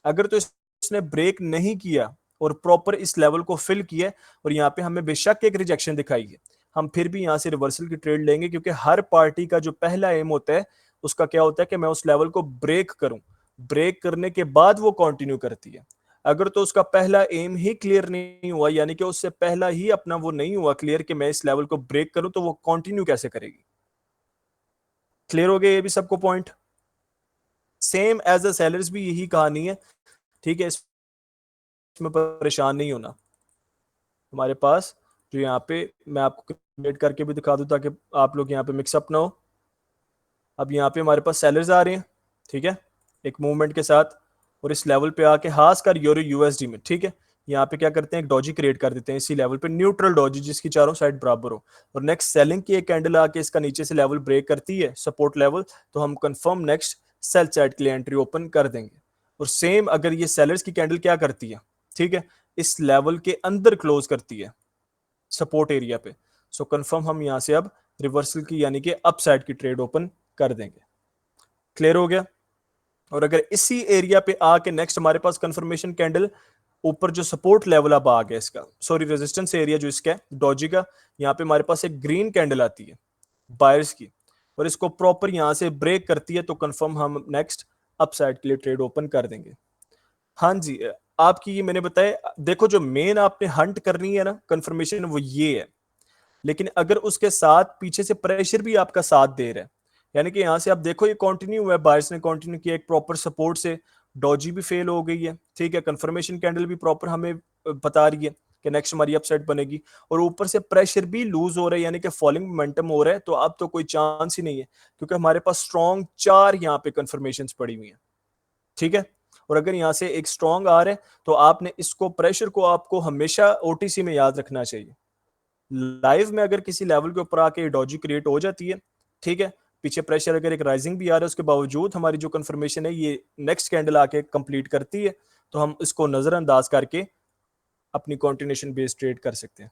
Speaker 1: अगर तो इसने ब्रेक नहीं किया और प्रॉपर इस लेवल को फिल किया और यहाँ पे हमें बेशक एक रिजेक्शन दिखाई है, हम फिर भी यहाँ से रिवर्सल की ट्रेड लेंगे, क्योंकि हर पार्टी का जो पहला एम होता है उसका क्या होता है कि मैं उस लेवल को ब्रेक करूं, ब्रेक करने के बाद वो कंटिन्यू करती है। अगर तो उसका पहला एम ही क्लियर नहीं हुआ, यानी कि उससे पहला ही अपना वो नहीं हुआ क्लियर कि मैं इस लेवल को ब्रेक करूं, तो वो कंटिन्यू कैसे करेगी। क्लियर हो गया ये भी सबको point. Same as a sellers भी यही कहानी है, ठीक है, इसमें परेशान नहीं होना। हमारे पास जो यहाँ पे मैं आपको क्रिएट करके भी दिखा दूं ताकि आप लोग यहाँ पे मिक्सअप ना हो। अब यहाँ पे हमारे पास सेलर्स आ रहे हैं, ठीक है, एक मूवमेंट के साथ, और इस लेवल पे आके खासकर यूरो यूएसडी में, ठीक है, यहाँ पे क्या करते हैं, एक डॉजी क्रिएट कर देते हैं इसी लेवल पे, न्यूट्रल डॉजी जिसकी चारों साइड बराबर हो, और नेक्स्ट सेलिंग की एक कैंडल आके इसका नीचे से लेवल ब्रेक करती है, सपोर्ट लेवल, तो हम कंफर्म नेक्स्ट सेल साइड के लिए एंट्री ओपन कर देंगे। और सेम अगर ये सेलर्स की कैंडल क्या करती है, ठीक है, इस लेवल के अंदर क्लोज करती है सपोर्ट एरिया पे, सो कंफर्म हम यहां से अब रिवर्सल की यानी कि अप साइड की ट्रेड ओपन कर देंगे। क्लियर हो गया। और अगर इसी एरिया पे आके नेक्स्ट हमारे पास कंफर्मेशन कैंडल ऊपर जो सपोर्ट लेवल अब आ गया इसका, सॉरी रेजिस्टेंस एरिया जो इसका डॉजी का, यहाँ पे हमारे पास एक ग्रीन कैंडल आती है बायर्स की, और इसको प्रॉपर यहां से ब्रेक करती है, तो कंफर्म हम नेक्स्ट अप साइड के लिए ट्रेड ओपन कर देंगे। हाँ जी, आपकी ये मैंने बताया, देखो जो मेन आपने हंट करनी है ना कंफर्मेशन, वो ये है, लेकिन अगर उसके साथ पीछे से प्रेशर भी आपका साथ दे रहा है, यानी कि यहां से आप देखो ये कंटिन्यू हुआ है, बायर्स ने कंटिन्यू किया एक प्रॉपर सपोर्ट से, डॉजी भी फेल हो गई है, ठीक है, कंफर्मेशन कैंडल भी प्रॉपर हमें बता रही है कि नेक्स्ट हमारी अपसाइड बनेगी, और ऊपर से प्रेशर भी लूज हो रहा है यानी कि फॉलिंग मोमेंटम हो रहा है, तो अब तो कोई चांस ही नहीं है, क्योंकि हमारे पास स्ट्रॉन्ग 4 यहाँ पे कंफर्मेशन पड़ी हुई है, ठीक है। और अगर यहाँ से एक स्ट्रॉन्ग आ रहा है तो आपने इसको प्रेशर को आपको हमेशा ओटीसी में याद रखना चाहिए। लाइव में अगर किसी लेवल के ऊपर आके डॉजी क्रिएट हो जाती है, ठीक है, पीछे प्रेशर अगर एक राइजिंग भी आ रहा है, उसके बावजूद हमारी जो कंफर्मेशन है ये नेक्स्ट कैंडल आके कंप्लीट करती है, तो हम इसको नजरअंदाज करके अपनी कंटिन्यूएशन बेस्ड ट्रेड कर सकते हैं,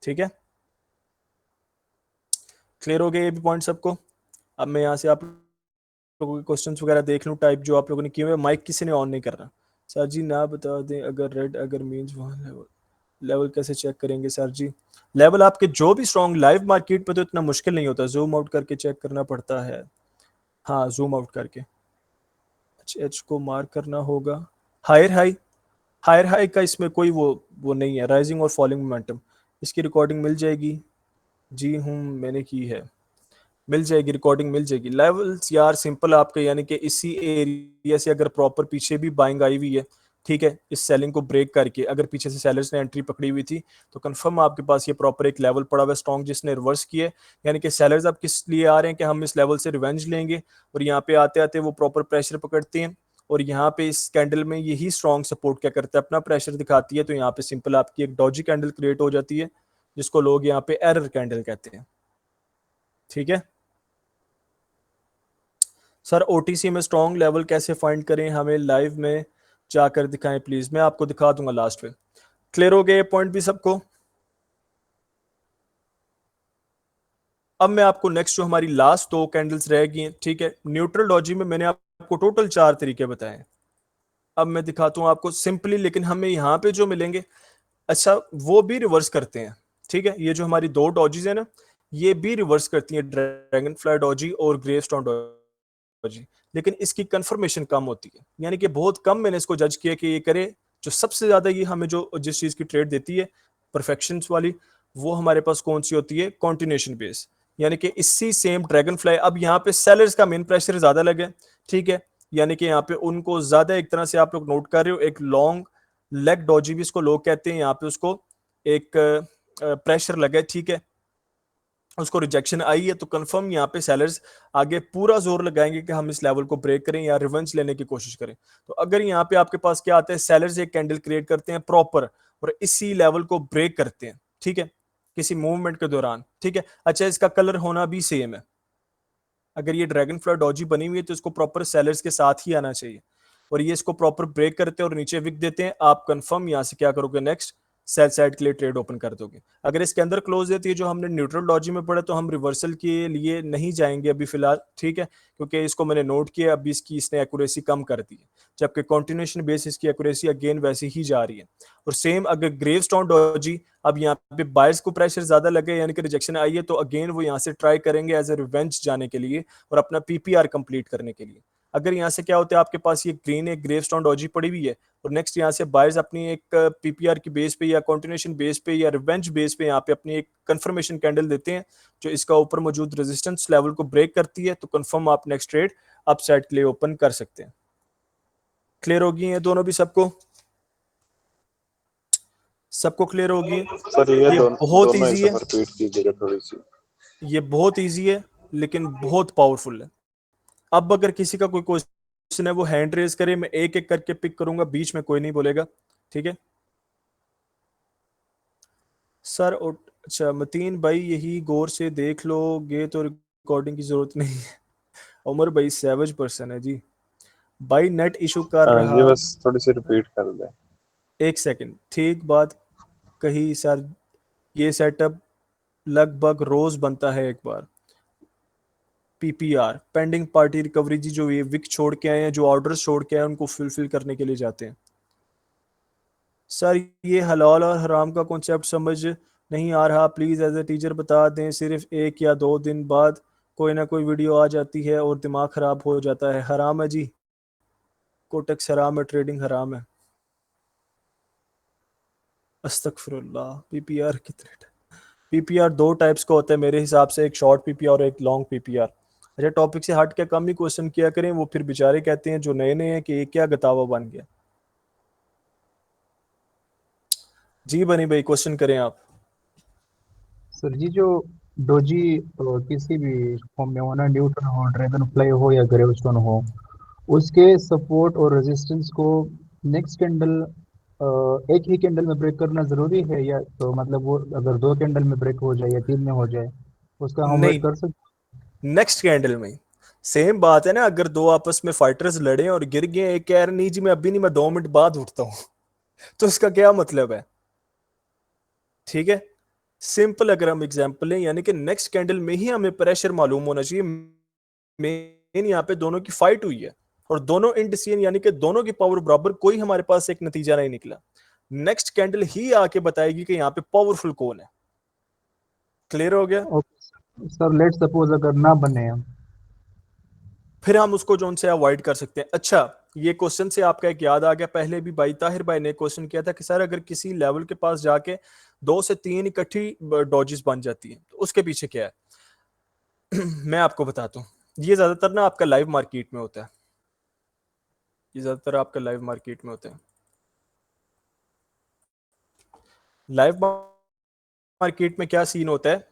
Speaker 1: ठीक है। क्लियर हो गया ये भी पॉइंट सबको। अब मैं यहाँ से आप लोगों के क्वेश्चंस वगैरह देख लूँ टाइप जो आप लोगों ने किए हुए। माइक किसी ने ऑन नहीं करना। सर जी ना बता दें अगर रेड अगर मीन्स वहाँ लेवल कैसे चेक करेंगे सर जी? लेवल आपके जो भी स्ट्रॉन्ग लाइव मार्केट पे तो इतना मुश्किल नहीं होता, जूम आउट करके चेक करना पड़ता है। हाँ जूम आउट करके एच को मार्क करना होगा। हायर हाई का इसमें कोई वो नहीं है, राइजिंग और फॉलिंग मोमेंटम। इसकी रिकॉर्डिंग मिल जाएगी जी, मैंने की है, मिल जाएगी रिकॉर्डिंग, मिल जाएगी। लेवल्स यार सिंपल आपके, यानी कि इसी एरिया से अगर प्रॉपर पीछे भी बाइंग आई हुई है, ठीक है, इस सेलिंग को ब्रेक करके अगर पीछे से सेलर्स ने एंट्री पकड़ी हुई थी, तो कंफर्म आपके पास ये प्रॉपर एक लेवल पड़ा हुआ है स्ट्रॉन्ग जिसने रिवर्स किया, यानी कि सेलर्स अब किस लिए आ रहे हैं कि हम इस लेवल से रिवेंज लेंगे, और यहाँ पे आते आते वो प्रॉपर प्रेशर पकड़ते हैं, और यहाँ पे इस कैंडल में यही स्ट्रॉन्ग सपोर्ट क्या करता है, अपना प्रेशर दिखाती है, तो यहाँ पे सिंपल आपकी एक डॉजी कैंडल क्रिएट हो जाती है जिसको लोग यहाँ पे एरर कैंडल कहते हैं, ठीक है। सर ओटीसी में स्ट्रॉन्ग लेवल कैसे फाइंड करें, हमें लाइव में जाकर दिखाएं प्लीज, मैं आपको दिखा दूंगा लास्ट में। क्लियर हो गया ये पॉइंट भी सबको। अब मैं आपको नेक्स्ट जो हमारी लास्ट 2 कैंडल्स रह गई हैं, ठीक है, न्यूट्रल डॉजी में मैंने आपको टोटल 4 तरीके बताए। अब मैं दिखाता हूं आपको सिंपली, लेकिन हमें यहाँ पे जो मिलेंगे अच्छा वो भी रिवर्स करते हैं, ठीक है। ये जो हमारी 2 डॉजीज है ना, ये भी रिवर्स करती हैं, ड्रैगन फ्लाई डॉजी और ग्रेवस्टोन डॉजी, लेकिन इसकी कंफर्मेशन कम होती है, यानी कि बहुत कम मैंने इसको जज किया कि ये करे। जो सबसे ज्यादा ये हमें जो जिस चीज की ट्रेड देती है परफेक्शन वाली, वो हमारे पास कौन सी होती है, कॉन्टिन्यूएशन बेस, यानी कि इसी सेम ड्रैगन फ्लाई। अब यहाँ पे सेलर्स का मेन प्रेशर ज्यादा लगे, ठीक है, यानी कि यहाँ पे उनको ज्यादा एक तरह से आप लोग नोट कर रहे हो, एक लॉन्ग लेग डॉजी भी इसको लोग कहते हैं, यहाँ पे उसको एक प्रेशर लगे, ठीक है, उसको रिजेक्शन आई है तो कंफर्म यहाँ पे सेलर्स आगे पूरा जोर लगाएंगे कि हम इस लेवल को ब्रेक करें या रिवेंज लेने की कोशिश करें। तो अगर यहाँ पे आपके पास क्या आता है, सेलर्स एक कैंडल क्रिएट करते हैं प्रॉपर और इसी लेवल को ब्रेक करते हैं, ठीक है, किसी मूवमेंट के दौरान, ठीक है। अच्छा, इसका कलर होना भी सेम है। अगर ये ड्रैगन फ्लाई डॉजी बनी हुई है तो इसको प्रॉपर सेलर्स के साथ ही आना चाहिए और ये इसको प्रॉपर ब्रेक करते हैं और नीचे विक देते हैं। आप कंफर्म यहाँ से क्या करोगे, नेक्स्ट सेल साइड के लिए ट्रेड ओपन कर दोगे। अगर इसके अंदर क्लोज देती है जो हमने न्यूट्रल डॉजी में पढ़ा तो हम रिवर्सल के लिए नहीं जाएंगे अभी फिलहाल, ठीक है, क्योंकि इसको मैंने नोट किया अभी इसकी इसने एक्यूरेसी कम कर दी है, जबकि कॉन्टिन्यूशन बेस इसकी एक्यूरेसी अगेन वैसे ही जा रही है। और सेम अगर ग्रेवस्टोन डॉजी अब यहाँ पे बायर्स को प्रेशर ज्यादा लगे यानी कि रिजेक्शन आई है तो अगेन वो यहाँ से ट्राई करेंगे एज ए रिवेंज जाने के लिए और अपना पीपीआर कंप्लीट करने के लिए। अगर यहाँ से क्या होता है, आपके पास ये ग्रीन एक ग्रेवस्टोन डॉजी पड़ी हुई है और नेक्स्ट यहाँ से बायर्स अपनी एक पीपीआर की बेस पे या कॉन्टिन्यूशन बेस पे या रिवेंज बेस पे यहाँ पे अपनी एक कंफर्मेशन कैंडल देते हैं जो इसका ऊपर मौजूद रेजिस्टेंस लेवल को ब्रेक करती है, तो कंफर्म आप नेक्स्ट ट्रेड अप साइड के लिए ओपन कर सकते हैं। क्लियर होगी है दोनों भी सबको? सबको क्लियर होगी?
Speaker 6: सर
Speaker 1: ये बहुत
Speaker 6: दोनों
Speaker 1: इजी है,
Speaker 6: रिपीट कीजिएगा थोड़ी सी।
Speaker 1: ये बहुत इजी है लेकिन बहुत पावरफुल है। अब अगर किसी का कोई क्वेश्चन है वो हैंड रेज करे, मैं एक एक करके पिक करूंगा, बीच में कोई नहीं बोलेगा, ठीक है सर? अच्छा मतीन भाई यही गौर से देख लोगे तो रिकॉर्डिंग की जरूरत नहीं है। उमर भाई सैवेज पर्सन है जी। भाई नेट इशू कर
Speaker 6: हाँ
Speaker 1: रहा,
Speaker 6: जी, बस थोड़ी सी रिपीट कर दें।
Speaker 1: एक सेकंड, ठीक बात कही सर। ये सेटअप लगभग रोज बनता है एक बार। पीपीआर पेंडिंग पार्टी रिकवरी जी, जो ये विक छोड़ के आए हैं, जो ऑर्डर्स छोड़ के आए हैं उनको फुलफिल करने के लिए जाते हैं। सर ये हलाल और हराम का कॉन्सेप्ट समझ नहीं आ रहा, प्लीज एज ए टीचर बता दें। सिर्फ 1 या 2 दिन बाद कोई ना कोई वीडियो आ जाती है और दिमाग खराब हो जाता है। हराम है जी, कोटेक्स हराम है, ट्रेडिंग हराम है। अस्तगफिरुल्लाह। पीपीआर कितने पीपीआर 2 टाइप्स का होता है मेरे हिसाब से, एक शॉर्ट पीपीआर और एक लॉन्ग पीपीआर। अच्छा टॉपिक से हट के कम ही क्वेश्चन किया करें, वो फिर बेचारे कहते हैं जो नए नए हैं कि ये क्या गतावा बन गया। जी बनी भाई क्वेश्चन करें आप।
Speaker 2: सर जी जो डोजी किसी भी फॉर्म में हो ना, न्यूटन हो, ड्रैगन फ्लाई हो या ग्रेवस्टोन हो, उसके सपोर्ट और रेजिस्टेंस को नेक्स्ट कैंडल एक ही कैंडल में ब्रेक करना जरूरी है, या तो मतलब वो अगर 2 कैंडल में ब्रेक हो जाए या 3 में हो जाए उसका हम वेट
Speaker 1: नहीं,
Speaker 2: कर सकते?
Speaker 1: नेक्स्ट कैंडल में सेम बात है ना। अगर दो आपस में फाइटर्स लड़े और गिर गए, एक कह रहा नहीं जी मैं अभी नहीं, मैं 2 मिनट बाद उठता हूँ तो इसका क्या मतलब है? ठीक है, सिंपल अगर हम एग्जांपल लें, यानी कि नेक्स्ट कैंडल में ही हमें प्रेशर मालूम होना चाहिए। मेन यहाँ पे दोनों की फाइट हुई है और दोनों इंडिसियन यानी कि दोनों की पावर बराबर, कोई हमारे पास एक नतीजा नहीं निकला। नेक्स्ट कैंडल ही आके बताएगी कि यहाँ पे पावरफुल कौन है। क्लियर हो गया?
Speaker 2: ओके सर, लेट सपोज अगर ना बने हम,
Speaker 1: फिर हम उसको जो उनसे अवॉइड कर सकते हैं। अच्छा ये क्वेश्चन से आपका एक याद आ गया, पहले भी भाई ताहिर भाई ने क्वेश्चन किया था कि सर अगर किसी लेवल के पास जाके 2 से 3 इकट्ठी डॉजेस बन जाती हैं तो उसके पीछे क्या है मैं आपको बताता हूँ। ये ज्यादातर ना आपका लाइव मार्केट में होता है, ये ज्यादातर आपका लाइव मार्केट में होता है। लाइव मार्केट में क्या सीन होता है,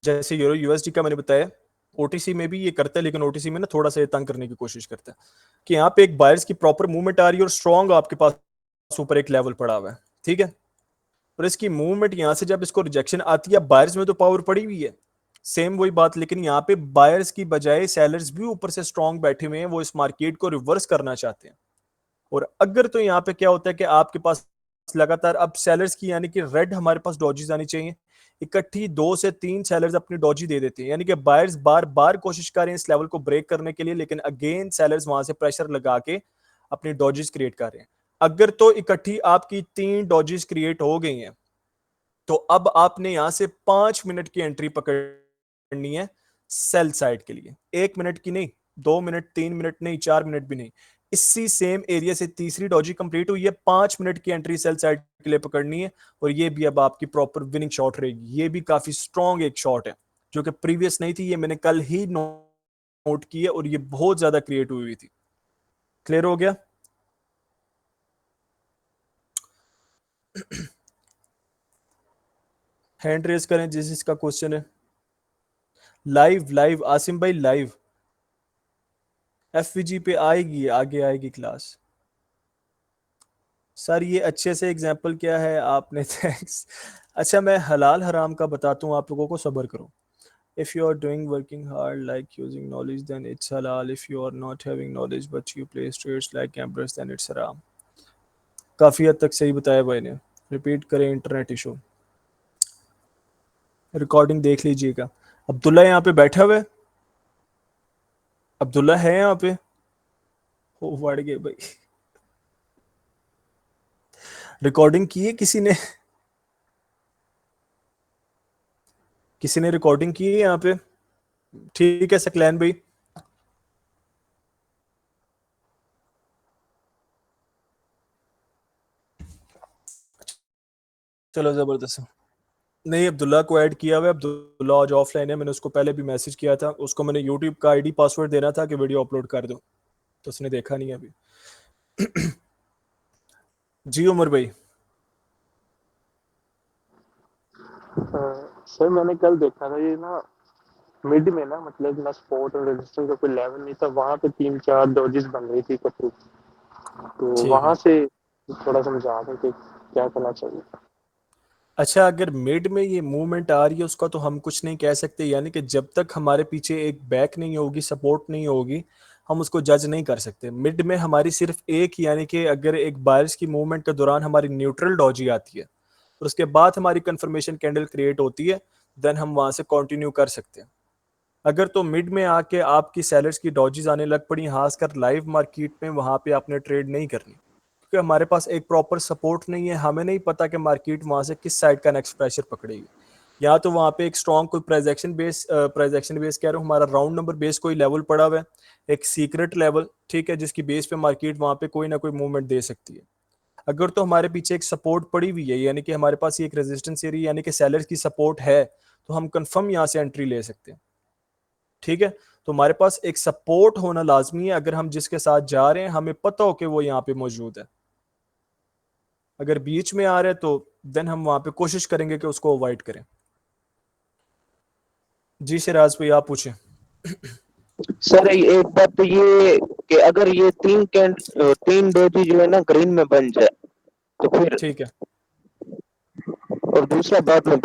Speaker 1: जैसे यूरो यूएसडी का मैंने बताया, ओटीसी में भी ये करता है, लेकिन ओटीसी में ना थोड़ा सा ये तंग करने की कोशिश करता है कि यहाँ पे एक बायर्स की प्रॉपर मूवमेंट आ रही है और स्ट्रॉन्ग आपके पास ऊपर एक लेवल पड़ा हुआ है, ठीक है। और इसकी मूवमेंट यहाँ से जब इसको रिजेक्शन आती है, बायर्स में तो पावर पड़ी हुई है, सेम वही बात, लेकिन यहाँ पे बायर्स की बजाय सेलर्स भी ऊपर से स्ट्रॉन्ग बैठे हुए हैं, वो इस मार्केट को रिवर्स करना चाहते हैं। और अगर तो यहाँ पे क्या होता है कि आपके पास लगातार अब सेलर्स की यानी कि रेड हमारे पास डॉजीज आनी चाहिए, इकट्ठी 2 से 3 सेलर्स अपनी डॉजी दे देते हैं, यानी कि बायर्स बार बार कोशिश कर रहे हैं इस लेवल को ब्रेक करने के लिए, लेकिन अगेन सेलर्स वहां से प्रेशर लगा के अपनी डॉजीज क्रिएट कर रहे हैं। अगर तो इकट्ठी आपकी 3 डॉजीज क्रिएट हो गई हैं तो अब आपने यहां से 5 मिनट की एंट्री पकड़नी है सेल साइड के लिए। 1 मिनट की नहीं, 2 मिनट, 3 मिनट नहीं, 4 मिनट भी नहीं। इसी सेम एरिया से तीसरी डॉजी कंप्लीट हुई है, 5 मिनट की एंट्री सेल साइड के लिए पकड़नी है और ये भी अब आपकी प्रॉपर विनिंग शॉट रहेगी। ये भी काफी स्ट्रॉन्ग एक शॉट है जो कि प्रीवियस नहीं थी, ये मैंने कल ही नोट की है और ये बहुत ज्यादा क्रिएट हुई थी। क्लियर हो गया? हैंड रेज करें जिसका क्वेश्चन है। लाइव लाइव आसिम भाई लाइव एफवीजी पे आएगी, आगे आएगी क्लास। सर ये अच्छे से एग्जांपल क्या है आपने थैंक्स। अच्छा मैं हलाल हराम का बताता हूँ आप लोगों को, सब्र करो। If you are doing working hard like using knowledge then it's halal. If you are not having knowledge but you play trades like gamblers then it's haram. काफी हद तक सही बताया भाई ने। रिपीट करें, इंटरनेट इशू। रिकॉर्डिंग देख लीजिएगा। अब्दुल्ला यहाँ पे बैठा हुआ है, अब्दुल्ला है यहाँ पे। हो बढ़ गए भाई। रिकॉर्डिंग की है किसी ने? किसी ने रिकॉर्डिंग की है यहाँ पे? ठीक है सकलैन भाई। चलो जबरदस्त। नहीं अब्दुल्ला को ऐड किया हुआ है, अब्दुल्ला आज ऑफलाइन है, मैंने उसको पहले भी मैसेज किया था, उसको मैंने यूट्यूब का आईडी पासवर्ड देना था कि वीडियो अपलोड कर दो, तो उसने देखा नहीं अभी। जी उमर भाई।
Speaker 6: सर मैंने कल देखा था ये ना मिड में ना, मतलब ना सपोर्ट और रेजिस्टेंस का कोई लेवल नहीं था, वहां पे 3-4 डॉजेस बन रही थी इकट्ठी, तो
Speaker 1: ठीक
Speaker 6: वहां
Speaker 1: है।
Speaker 6: से थोड़ा समझा दें कि क्या करना चाहिए।
Speaker 1: अच्छा अगर मिड में ये मूवमेंट आ रही है उसका तो हम कुछ नहीं कह सकते, यानी कि जब तक हमारे पीछे एक बैक नहीं होगी, सपोर्ट नहीं होगी, हम उसको जज नहीं कर सकते। मिड में हमारी सिर्फ एक, यानी कि अगर एक बारिश की मूवमेंट के दौरान हमारी न्यूट्रल डॉजी आती है और उसके बाद हमारी कंफर्मेशन कैंडल क्रिएट होती है, देन हम वहां से कंटिन्यू कर सकते हैं। अगर तो मिड में आके आपकी सेलर्स की डॉजीज आने लग पड़ी, खासकर लाइव मार्केट में, वहां पे आपने ट्रेड नहीं करनी, क्योंकि हमारे पास एक प्रॉपर सपोर्ट नहीं है, हमें नहीं पता कि मार्केट वहां से किस साइड का नेक्स्ट प्रेशर पकड़ेगी। या तो वहां पे एक स्ट्रॉन्ग कोई प्रेजेक्शन बेस कह रहा हूँ, हमारा राउंड नंबर बेस कोई लेवल पड़ा हुआ है, एक सीक्रेट लेवल, ठीक है, जिसकी बेस पे मार्केट वहां पे कोई ना कोई मूवमेंट दे सकती है। अगर तो हमारे पीछे एक सपोर्ट पड़ी हुई है, यानी कि हमारे पास ये एक रेजिस्टेंस एरिया यानी कि सेलर की सपोर्ट है, तो हम कंफर्म यहाँ से एंट्री ले सकते हैं। ठीक है, तो हमारे पास एक सपोर्ट होना लाजमी है, अगर हम जिसके साथ जा रहे हैं हमें पता हो कि वो यहाँ पे मौजूद है। अगर बीच में आ रहे हैं तो देन हम वहां पे कोशिश करेंगे कि उसको अवॉइड करें। जी सिराज भाई आप पूछें।
Speaker 7: सर एक बात तो ये कि अगर ये तीन डोजी जो है ना ग्रीन में बन जाए तो फिर,
Speaker 1: ठीक है,
Speaker 7: और दूसरा बात में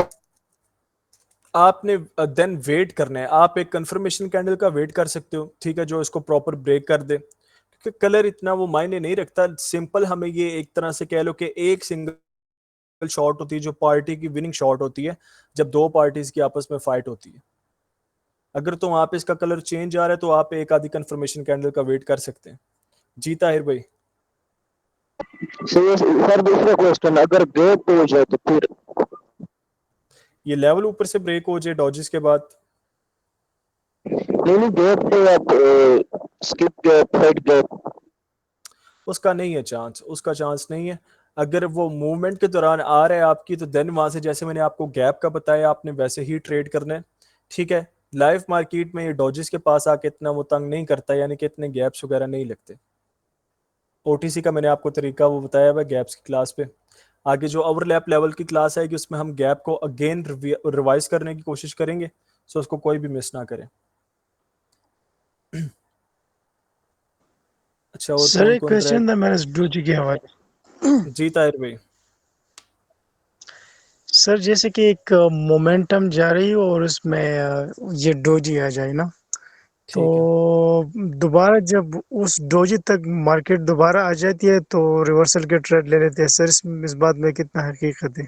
Speaker 1: आपने देन वेट करना है, आप एक कंफर्मेशन कैंडल का वेट कर सकते हो, ठीक है, जो इसको प्रॉपर ब्रेक कर दे, क्योंकि कलर इतना वो मायने नहीं रखता। सिंपल हमें ये एक तरह से कह लो कि एक सिंगल शॉट होती है जो पार्टी की विनिंग शॉट होती है, जब दो पार्टीज की आपस में फाइट होती है। अगर तो वहां पे इसका कलर चेंज आ रहा है तो आप एक आधी कंफर्मेशन कैंडल का वेट कर सकते हैं। जी ताहिर भाई।
Speaker 7: सर दूसरा क्वेश्चन, अगर गैप हो जाए तो फिर?
Speaker 1: ये लेवल ऊपर से ब्रेक हो जाए डॉजेस के बाद,
Speaker 7: नहीं गैप तो आप स्किप गैप, फेड गैप,
Speaker 1: उसका नहीं है चांस, उसका चांस नहीं है। अगर वो मूवमेंट के दौरान आ रहा है आपकी, तो देन वहां से जैसे मैंने आपको गैप का बताया, आपने वैसे ही ट्रेड करना है। ठीक है, लाइव मार्केट में ये डॉजेस के पास आके इतना वो तंग नहीं करता, यानी कि इतने गैप्स वगैरह नहीं लगते। ओटीसी का मैंने आपको तरीका वो बताया हुआ गैप्स की क्लास पे। आगे जो ओवरलैप लेवल की क्लास आएगी उसमें हम गैप को अगेन रिवाइज करने की कोशिश करेंगे, सो उसको कोई भी मिस ना करें। अच्छा और
Speaker 5: सर
Speaker 1: कौन
Speaker 5: एक
Speaker 1: कौन
Speaker 5: क्वेश्चन था मेरे डोजी के हवाले।
Speaker 1: जी ताहिर भाई।
Speaker 5: सर जैसे कि एक मोमेंटम जा रही हो और उसमें ये डोजी आ जाए ना, तो
Speaker 1: ठीक है,
Speaker 5: दोबारा जब उस डोजी तक मार्केट दोबारा आ जाती है तो रिवर्सल के ट्रेड ले लेते हैं। सर इस बात में कितना हकीकत है?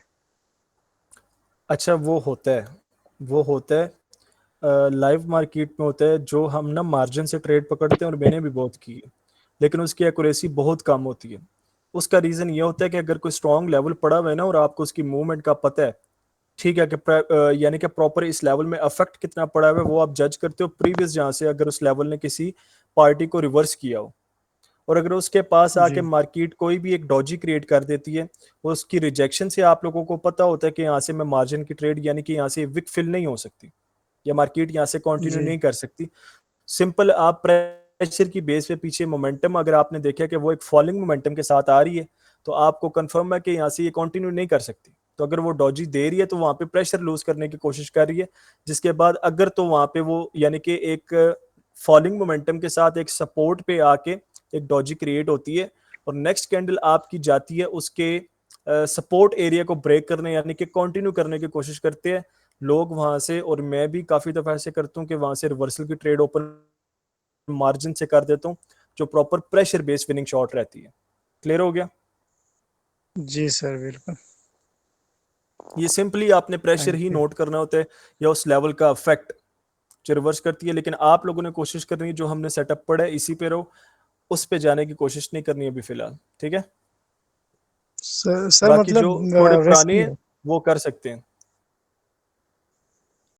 Speaker 1: अच्छा वो होता है, वो होता है लाइव मार्केट में होता है, जो हम ना मार्जिन से ट्रेड पकड़ते हैं, और मैंने भी बहुत की है, लेकिन उसकी एक्यूरेसी बहुत कम होती है। उसका रीज़न ये होता है कि अगर कोई स्ट्रॉन्ग लेवल पड़ा हुआ है ना और आपको उसकी मूवमेंट का पता है, ठीक है, कि यानी कि प्रॉपर इस लेवल में अफेक्ट कितना पड़ा हुआ है वो आप जज करते हो प्रीवियस, जहाँ से अगर उस लेवल ने किसी पार्टी को रिवर्स किया हो, और अगर उसके पास आके
Speaker 5: जी
Speaker 1: मार्केट कोई भी एक डॉजी क्रिएट कर देती है, और उसकी रिजेक्शन से आप लोगों को पता होता है कि यहाँ से मैं मार्जिन की ट्रेड, यानी कि यहाँ से विक फिल नहीं हो सकती, या मार्केट यहाँ से कंटिन्यू
Speaker 5: जी
Speaker 1: नहीं कर सकती। सिंपल आप प्रेशर की बेस पे पीछे मोमेंटम अगर आपने देखा कि वो एक फॉलिंग मोमेंटम के साथ आ रही है, तो आपको कंफर्म है कि यहाँ से ये कंटिन्यू नहीं कर सकती, तो अगर वो डॉजी दे रही है तो वहां पे प्रेशर लूज करने की कोशिश कर रही है, जिसके बाद अगर तो वहां पे वो यानी कि एक फॉलिंग मोमेंटम के साथ एक सपोर्ट पे आके एक डॉजी क्रिएट होती है और नेक्स्ट कैंडल आपकी जाती है उसके सपोर्ट एरिया को ब्रेक करने यानी कि कंटिन्यू करने की कोशिश करते हैं लोग वहां से, और मैं भी काफी दफा ऐसे करता हूँ कि वहां से रिवर्सल की ट्रेड ओपन मार्जिन से कर देता हूँ जो proper pressure based winning shot रहती है। क्लियर हो गया?
Speaker 5: जी सर बिल्कुल।
Speaker 1: ये सिंपली आपने pressure
Speaker 5: thank
Speaker 1: he
Speaker 5: you.
Speaker 1: Note करना होता है या उस लेवल का इफेक्ट जो रिवर्स करती है, लेकिन आप लोगों ने कोशिश करनी है जो हमने सेटअप पढ़ा है इसी पे रहो, उस पे जाने की कोशिश नहीं करनी अभी फिलहाल। ठीक है,
Speaker 5: सर
Speaker 1: बाकी
Speaker 5: मतलब
Speaker 1: जो थोड़े पुराने
Speaker 5: वैसे
Speaker 1: हैं वो कर सकते हैं।